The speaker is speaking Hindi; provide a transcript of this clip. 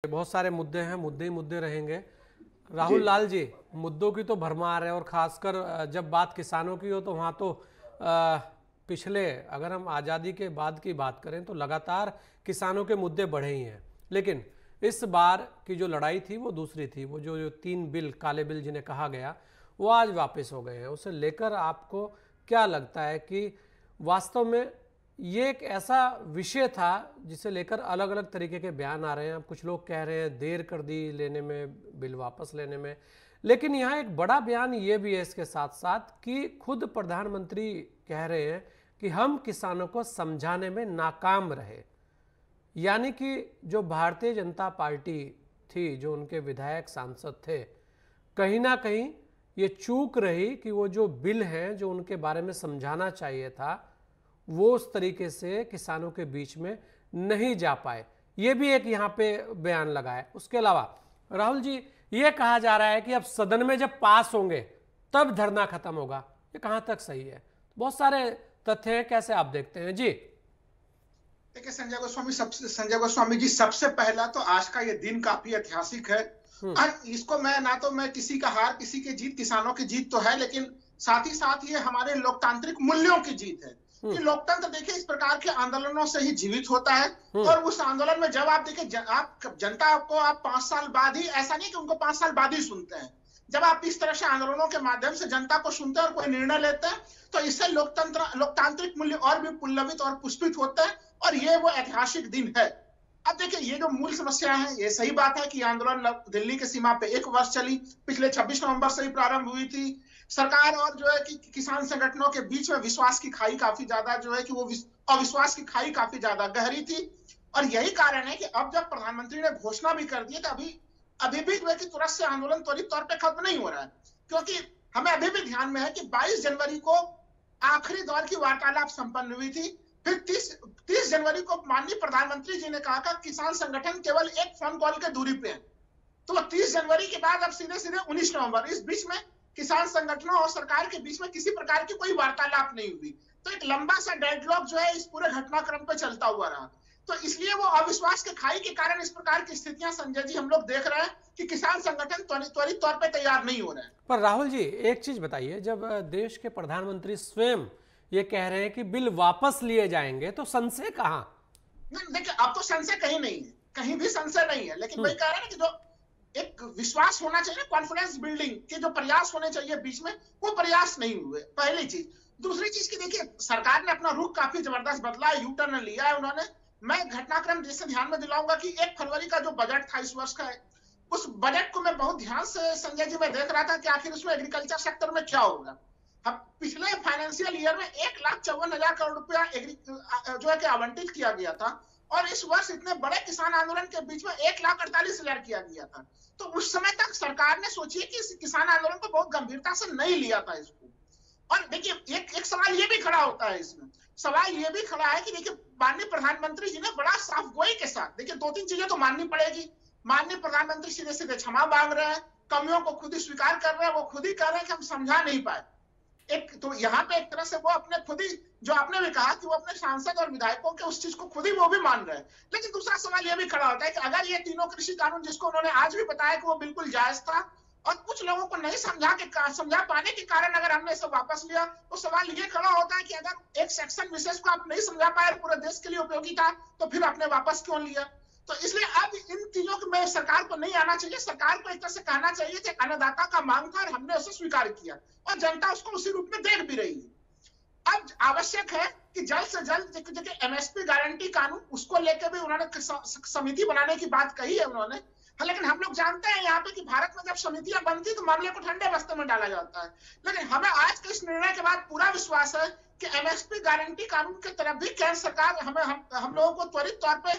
बहुत सारे मुद्दे हैं, मुद्दे ही मुद्दे रहेंगे। राहुल लाल जी, मुद्दों की तो भरमार है और खासकर जब बात किसानों की हो तो वहाँ तो पिछले, अगर हम आज़ादी के बाद की बात करें तो लगातार किसानों के मुद्दे बढ़े ही हैं। लेकिन इस बार की जो लड़ाई थी वो दूसरी थी। वो जो 3 बिल, काले बिल जिन्हें कहा गया, वो आज वापस हो गए हैं। उसे लेकर आपको क्या लगता है कि वास्तव में ये एक ऐसा विषय था जिसे लेकर अलग अलग तरीके के बयान आ रहे हैं। अब कुछ लोग कह रहे हैं देर कर दी लेने में, बिल वापस लेने में, लेकिन यहाँ एक बड़ा बयान ये भी है इसके साथ साथ कि खुद प्रधानमंत्री कह रहे हैं कि हम किसानों को समझाने में नाकाम रहे। यानी कि जो भारतीय जनता पार्टी थी, जो उनके विधायक सांसद थे, कहीं ना कहीं ये चूक रही कि वो जो बिल हैं जो उनके बारे में समझाना चाहिए था वो उस तरीके से किसानों के बीच में नहीं जा पाए। ये भी एक यहाँ पे बयान लगा है। उसके अलावा राहुल जी, ये कहा जा रहा है कि अब सदन में जब पास होंगे तब धरना खत्म होगा। ये कहाँ तक सही है? बहुत सारे तथ्य हैं, कैसे आप देखते हैं जी? देखिए संजय गोस्वामी जी, सबसे पहला तो आज का ये दिन काफी ऐतिहासिक है। और इसको मैं किसी का हार किसी की जीत, किसानों की जीत तो है, लेकिन साथ ही साथ ये हमारे लोकतांत्रिक मूल्यों की जीत है कि लोकतंत्र देखिए इस प्रकार के आंदोलनों से ही जीवित होता है। और उस आंदोलन में जब आप देखिए, आप जनता को आप 5 साल बाद ही, ऐसा नहीं कि उनको 5 साल बाद ही सुनते हैं, जब आप इस तरह से आंदोलनों के माध्यम से जनता को सुनते हैं और कोई निर्णय लेते हैं तो इससे लोकतांत्रिक मूल्य और भी पुल्लवित और पुष्पित होते हैं। और ये वो ऐतिहासिक दिन है। अब देखिए, ये जो मूल समस्या है, ये सही बात है कि आंदोलन दिल्ली की सीमा पे 1 वर्ष चली, पिछले 26 नवंबर से ही प्रारंभ हुई थी। सरकार और जो है कि किसान संगठनों के बीच में विश्वास की खाई काफी ज्यादा जो है कि वो अविश्वास की खाई काफी ज्यादा गहरी थी। और यही कारण है कि अब जब प्रधानमंत्री ने घोषणा भी कर दी तो अभी भी जो है कि तुरंत से आंदोलन त्वरित तौर पर खत्म नहीं हो रहा है, क्योंकि हमें अभी भी ध्यान में है कि 22 जनवरी को आखिरी दौर की वार्तालाप संपन्न हुई थी। फिर 30 जनवरी को माननीय प्रधानमंत्री जी ने कहा कि किसान संगठन केवल एक फोन कॉल के दूरी पे है। तो 30 जनवरी के बाद अब सीधे सीधे 19 नवंबर, इस बीच में किसान संगठनों और सरकार के बीच में किसी प्रकार की कोई वार्तालाप नहीं हुई। तो एक लंबा सा डेडलॉक जो है इस पूरे घटनाक्रम पर चलता हुआ रहा। तो इसलिए वो अविश्वास के खाई के कारण इस प्रकार की स्थितियां संजय जी हम लोग देख रहे हैं कि किसान संगठन त्वरित तौर पे तैयार नहीं हो रहे हैं। पर राहुल जी, एक चीज बताइए, जब देश के प्रधानमंत्री स्वयं ये कह रहे हैं कि बिल वापस लिए जाएंगे तो संशय कहां? नहीं देखिए, अब तो संशय कहीं नहीं है, कहीं भी संशय नहीं है। लेकिन वही कह रहे हैं ना कि जो एक विश्वास होना चाहिए, कॉन्फिडेंस बिल्डिंग के जो प्रयास होने चाहिए बीच में, वो प्रयास नहीं हुए, पहली चीज। दूसरी चीज की देखिए, सरकार ने अपना रुख काफी जबरदस्त बदला है, यू टर्न लिया है उन्होंने। मैं घटनाक्रम जैसे ध्यान में दिलाऊंगा कि 1 फरवरी का जो बजट था इस वर्ष का, उस बजट को मैं बहुत ध्यान से संजय जी मैं देख रहा था कि आखिर उसमें एग्रीकल्चर सेक्टर में क्या होगा। अब पिछले फाइनेंशियल ईयर में 1,54,000 करोड़ रुपया जो है कि आवंटित किया गया था, और इस वर्ष इतने बड़े किसान आंदोलन के बीच में 1,48,000 किया गया था। तो उस समय तक सरकार ने सोचिए कि इस किसान आंदोलन को बहुत गंभीरता से नहीं लिया था इसको। और देखिए, एक सवाल ये भी खड़ा होता है इसमें, सवाल ये भी खड़ा है कि देखिए, माननीय प्रधानमंत्री जी ने बड़ा साफ गोई के साथ, देखिए 2-3 चीजें तो माननी पड़ेगी। माननीय प्रधानमंत्री सीधे सीधे क्षमा मांग रहे हैं, कमियों को खुद ही स्वीकार कर रहे हैं, वो खुद ही कह रहे हैं कि हम समझा नहीं पाए। एक तो यहाँ पे एक तरह से वो अपने खुद ही, जो आपने भी कहा कि वो अपने सांसद और विधायकों के उस चीज को खुद ही वो भी मान रहे हैं। लेकिन दूसरा सवाल ये भी खड़ा होता है कि अगर ये तीनों कृषि कानून, जिसको उन्होंने आज भी बताया कि वो बिल्कुल जायज था, और कुछ लोगों को नहीं समझा पाने के कारण अगर हमने इसे वापस लिया, तो सवाल ये खड़ा होता है कि अगर एक सेक्शन विशेष को आप नहीं समझा पाए, पूरे देश के लिए उपयोगी था, तो फिर आपने वापस क्यों लिया? तो इसलिए अब इन चीजों में सरकार को नहीं आना चाहिए। सरकार को एक तरह से कहना चाहिए कि अन्नदाता का मांग था और हमने उसे स्वीकार किया, और जनता उसको उसी रूप में देख भी रही है। अब आवश्यक है कि जल्द से जल्द एमएसपी गारंटी कानून, उसको लेकर भी उन्होंने समिति बनाने की बात कही है उन्होंने। लेकिन हम लोग जानते हैं यहाँ पे कि भारत में जब समितियां बनती तो मामले को ठंडे बस्ते में डाला जाता है। लेकिन हमें आज के इस निर्णय के बाद पूरा विश्वास है कि एमएसपी गारंटी कानून की तरफ भी केंद्र सरकार हम लोगों को त्वरित तौर पे